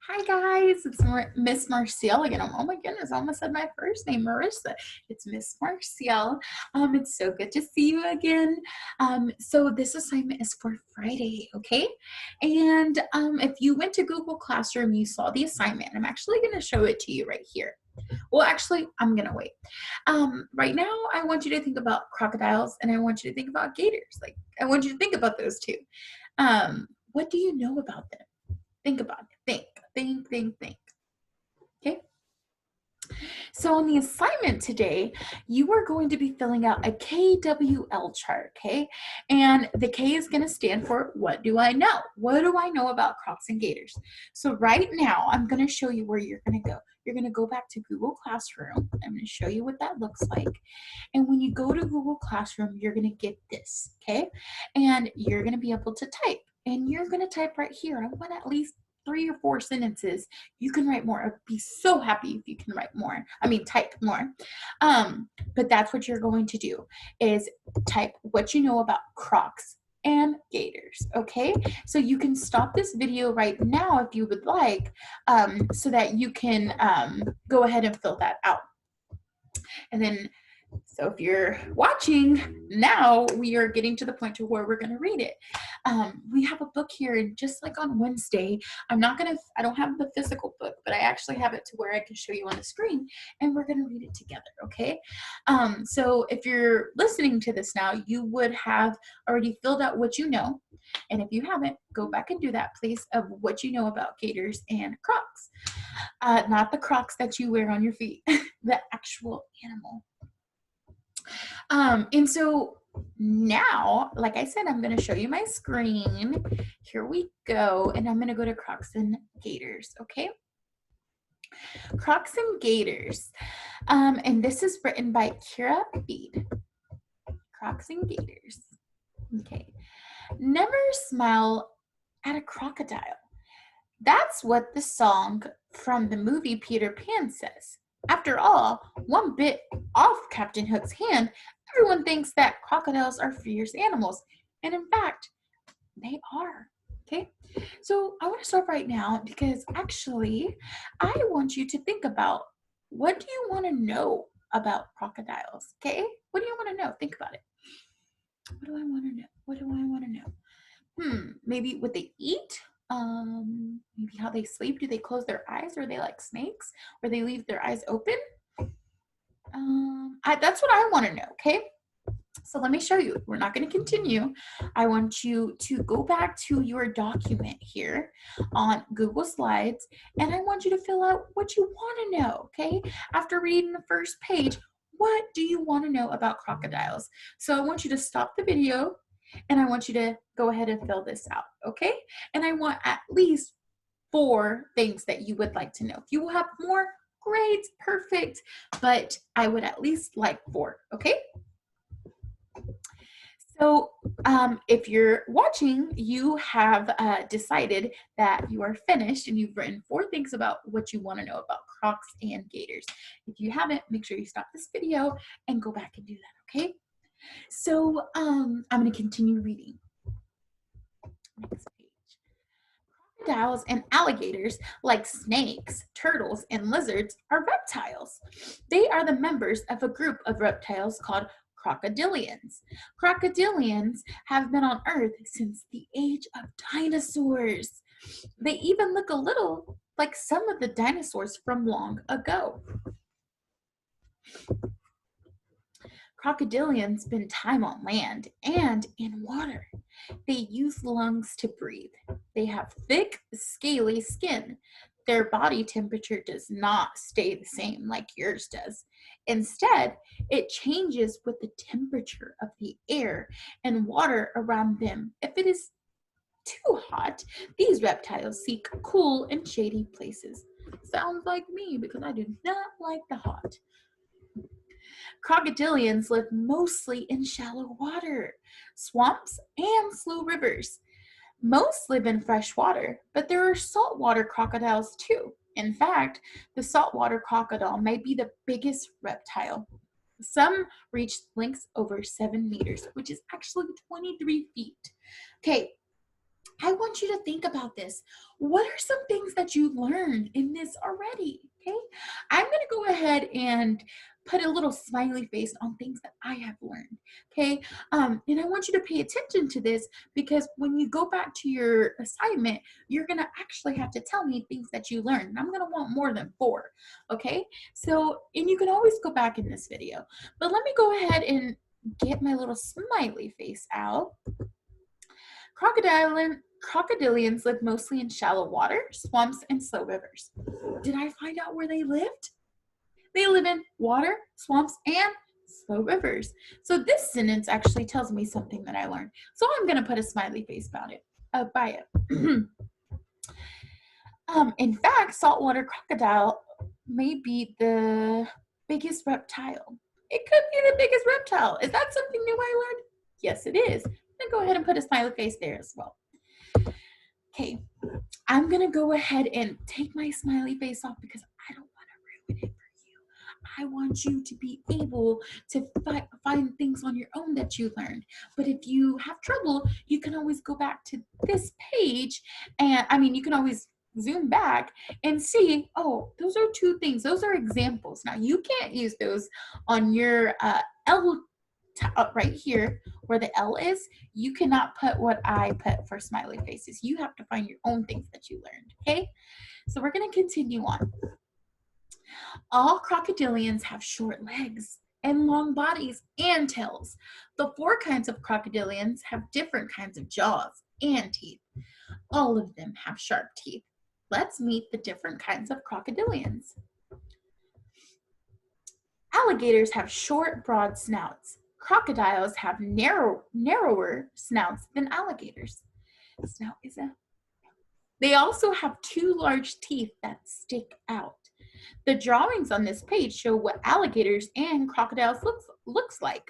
Hi guys, it's Miss Marciel again. Oh my goodness, I almost said my first name, Marissa. It's Miss Marciel. It's so good to see you again. So this assignment is for Friday, okay? And if you went to Google Classroom, you saw the assignment. I'm actually going to show it to you right here. Well, actually, I'm going to wait. Right now, I want you to think about crocodiles and I want you to think about gators. Like, I want you to think about those two. What do you know about them? Think about it. Think. Okay. So on the assignment today, you are going to be filling out a KWL chart, okay? And the K is going to stand for what do I know? What do I know about crocs and gators? So right now, I'm going to show you where you're going to go. You're going to go back to Google Classroom. I'm going to show you what that looks like. And when you go to Google Classroom, you're going to get this, okay? And you're going to be able to type. And you're going to type right here. I want at least 3 or 4 sentences. You can write more. I'd be so happy if you can write more. Type more. But that's what you're going to do is type what you know about crocs and gators, okay? So you can stop this video right now if you would like, so that you can go ahead and fill that out. And then, so if you're watching now, we are getting to the point to where we're going to read it. We have a book here, and just like on Wednesday, I don't have the physical book, but I actually have it to where I can show you on the screen, and we're going to read it together, okay? So if you're listening to this now, you would have already filled out what you know, and if you haven't, go back and do that, please, of what you know about gators and crocs. Not the crocs that you wear on your feet, the actual animal. And so now, like I said, I'm going to show you my screen. Here we go. And I'm going to go to Crocs and Gators, okay? Crocs and Gators. And this is written by Kira Bede. Crocs and Gators. Okay. Never smile at a crocodile. That's what the song from the movie Peter Pan says. After all, one bit off Captain Hook's hand, everyone thinks that crocodiles are fierce animals. And in fact, they are. Okay, so I want to start right now because actually, I want you to think about what do you want to know about crocodiles? Okay, what do you want to know? Think about it. What do I want to know? What do I want to know? Maybe what they eat? Maybe how they sleep. Do they close their eyes? Or are they like snakes? Or they leave their eyes open? That's what I want to know, okay? So let me show you. We're not going to continue. I want you to go back to your document here on Google Slides, and I want you to fill out what you want to know, okay? After reading the first page, what do you want to know about crocodiles? So I want you to stop the video, and I want you to go ahead and fill this out, okay? And I want at least 4 things that you would like to know. If you will have more, great, perfect, but I would at least like 4, okay? So if you're watching, you have decided that you are finished and you've written 4 things about what you want to know about crocs and gators. If you haven't, make sure you stop this video and go back and do that, okay? So I'm going to continue reading. Next page. Crocodiles and alligators, like snakes, turtles, and lizards, are reptiles. They are the members of a group of reptiles called crocodilians. Crocodilians have been on Earth since the age of dinosaurs. They even look a little like some of the dinosaurs from long ago. Crocodilians spend time on land and in water. They use lungs to breathe. They have thick, scaly skin. Their body temperature does not stay the same like yours does. Instead, it changes with the temperature of the air and water around them. If it is too hot, these reptiles seek cool and shady places. Sounds like me because I do not like the hot. Crocodilians live mostly in shallow water, swamps, and slow rivers. Most live in fresh water, but there are saltwater crocodiles too. In fact, the saltwater crocodile may be the biggest reptile. Some reach lengths over 7 meters, which is actually 23 feet. Okay, I want you to think about this. What are some things that you learned in this already? Okay. I'm going to go ahead and put a little smiley face on things that I have learned. Okay. And I want you to pay attention to this because when you go back to your assignment, you're going to actually have to tell me things that you learned. And I'm going to want more than 4. Okay. So, and you can always go back in this video, but let me go ahead and get my little smiley face out. Crocodilians live mostly in shallow water, swamps, and slow rivers. Did I find out where they lived? They live in water, swamps, and slow rivers. So this sentence actually tells me something that I learned. So I'm going to put a smiley face by it. In fact, saltwater crocodile may be the biggest reptile. It could be the biggest reptile. Is that something new I learned? Yes, it is. I'm going to go ahead and put a smiley face there as well. Okay, I'm going to go ahead and take my smiley face off because I don't want to ruin it for you. I want you to be able to find things on your own that you learned. But if you have trouble, you can always go back to this page. And I mean, you can always zoom back and see, oh, those are 2 things. Those are examples. Now, you can't use those on your L right here where the L is. You cannot put what I put for smiley faces. You have to find your own things that you learned, okay? So we're going to continue on. All crocodilians have short legs and long bodies and tails. The 4 kinds of crocodilians have different kinds of jaws and teeth. All of them have sharp teeth. Let's meet the different kinds of crocodilians. Alligators have short, broad snouts. Crocodiles have narrower snouts than alligators. Snout is a. They also have 2 large teeth that stick out. The drawings on this page show what alligators and crocodiles look like.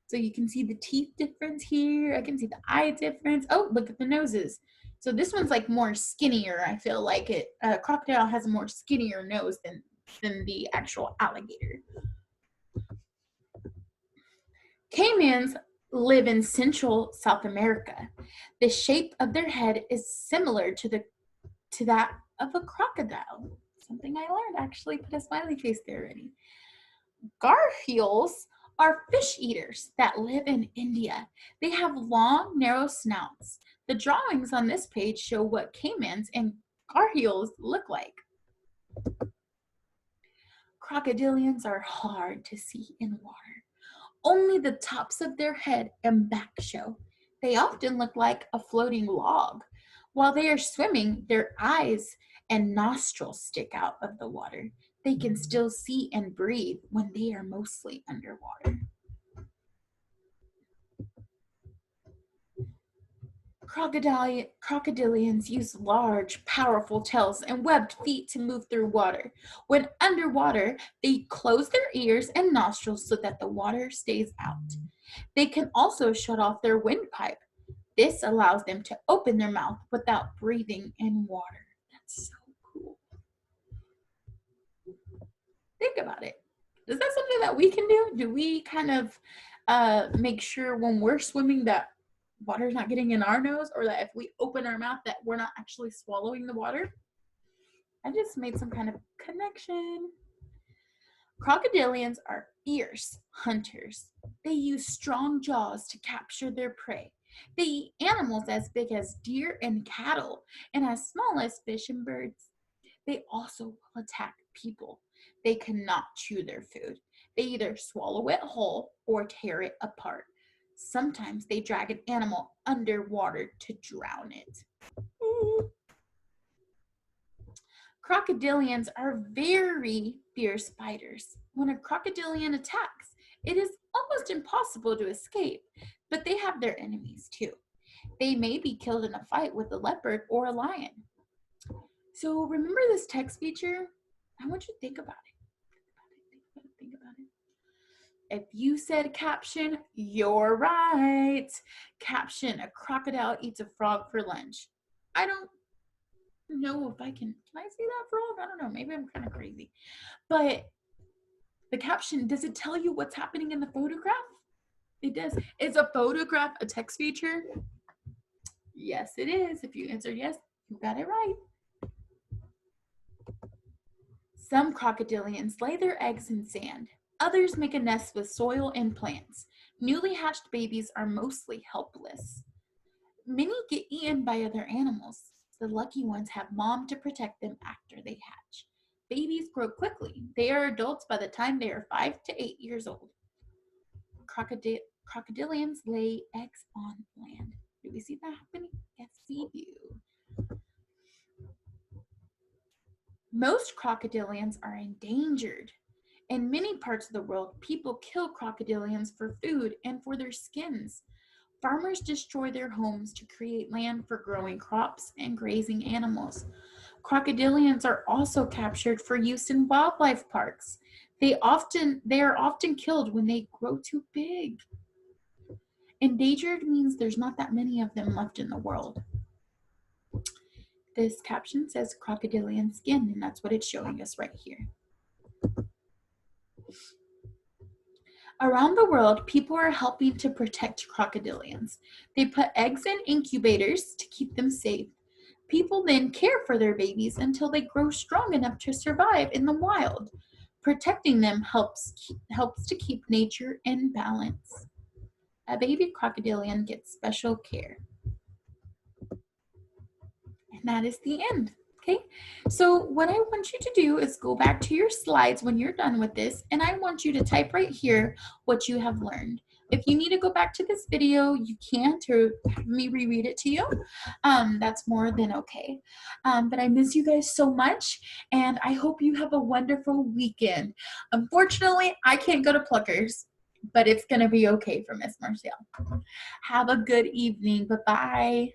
So you can see the teeth difference here. I can see the eye difference. Oh, look at the noses. So this one's like more skinnier. I feel like it. Crocodile has a more skinnier nose than the actual alligator. Caimans live in Central South America. The shape of their head is similar to that of a crocodile. Something I learned, actually put a smiley face there already. Garfiels are fish eaters that live in India. They have long, narrow snouts. The drawings on this page show what caimans and garfiels look like. Crocodilians are hard to see in water. Only the tops of their head and back show. They often look like a floating log. While they are swimming, their eyes and nostrils stick out of the water. They can still see and breathe when they are mostly underwater. Crocodilians use large, powerful tails and webbed feet to move through water. When underwater, they close their ears and nostrils so that the water stays out. They can also shut off their windpipe. This allows them to open their mouth without breathing in water. That's so cool. Think about it. Is that something that we can do? Do we kind of make sure when we're swimming that water's not getting in our nose, or that if we open our mouth that we're not actually swallowing the water? I just made some kind of connection. Crocodilians are fierce hunters. They use strong jaws to capture their prey. They eat animals as big as deer and cattle and as small as fish and birds. They also will attack people. They cannot chew their food. They either swallow it whole or tear it apart. Sometimes they drag an animal underwater to drown it. Crocodilians are very fierce fighters. When a crocodilian attacks, it is almost impossible to escape, but they have their enemies too. They may be killed in a fight with a leopard or a lion. So remember this text feature? I want you to think about it. Think about it. If you said caption, you're right. Caption, a crocodile eats a frog for lunch. I don't know if can I see that frog? I don't know. Maybe I'm kind of crazy. But the caption, does it tell you what's happening in the photograph? It does. Is a photograph a text feature? Yes, it is. If you answered yes, you got it right. Some crocodilians lay their eggs in sand. Others make a nest with soil and plants. Newly hatched babies are mostly helpless. Many get eaten by other animals. The lucky ones have mom to protect them after they hatch. Babies grow quickly. They are adults by the time they are 5 to 8 years old. Crocodilians lay eggs on land. Do we see that happening? Yes, we do. Most crocodilians are endangered. In many parts of the world, people kill crocodilians for food and for their skins. Farmers destroy their homes to create land for growing crops and grazing animals. Crocodilians are also captured for use in wildlife parks. They are often killed when they grow too big. Endangered means there's not that many of them left in the world. This caption says crocodilian skin, and that's what it's showing us right here. Around the world, people are helping to protect crocodilians. They put eggs in incubators to keep them safe. People then care for their babies until they grow strong enough to survive in the wild. Protecting them helps to keep nature in balance. A baby crocodilian gets special care. And that is the end. Okay, so what I want you to do is go back to your slides when you're done with this, and I want you to type right here what you have learned. If you need to go back to this video, you can, to have me reread it to you. That's more than okay. But I miss you guys so much, and I hope you have a wonderful weekend. Unfortunately, I can't go to Pluckers, but it's going to be okay for Miss Marcel. Have a good evening. Bye-bye.